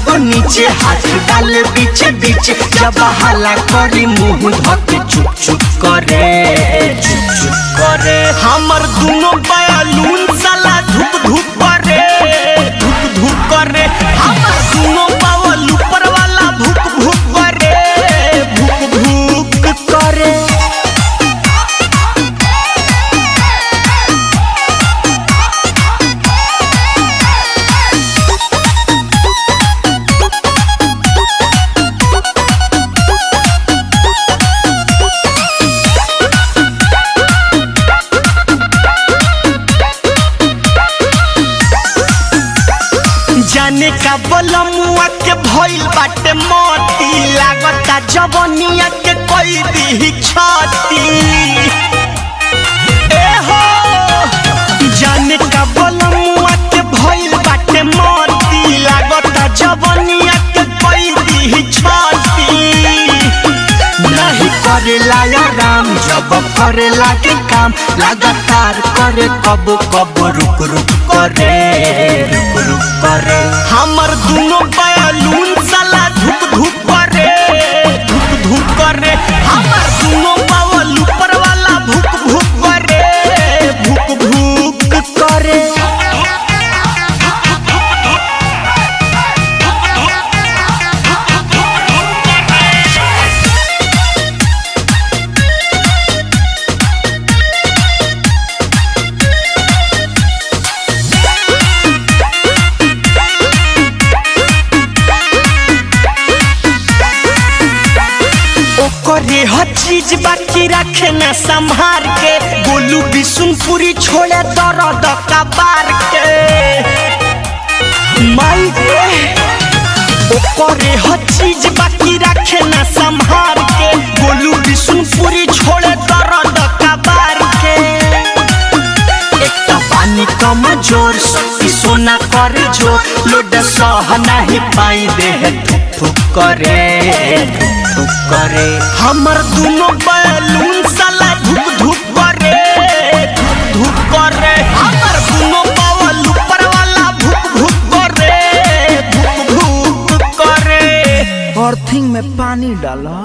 कब नीचे हाथ डाले बीचे बीचे जब हला करी मुँह धके चुप चुप करे हमर दोनों बैलून साला धुप धुप करे हमर दोनों बावल ऊपर वाला भुक भुक करे जाने का बलमुआ के भइल बाटे मोती लागता जवनिया के कोई दी छाती ए हो जाने का बलमुआ के भइल बाटे मोती लागता जवनिया के कोई दी छाती नहीं करेला आराम जब करेला के काम लगातार करे कब कब रुक रुक करे हमर दोनों बैलून साला धुप धुप करे हमर दोनों बावल ऊपर वाला भुक भुक करे करे हर चीज बाकी रखे न संभार के गोलू बिशुनपुरी छोड़े दर्द कबार के माई करे हर चीज बाकी रखे न संभार के गोलू बिशुनपुरी छोड़े दर्द कबार के एक तो पानी कम जोर शक्ति सोना करे जो लोड सह नहीं पाई दे थुक करे हमर दोनों बैलून साला धुक धुक करे हमर दोनों बावल ऊपर वाला भुक भुक करे अर्थिंग में पानी डाला।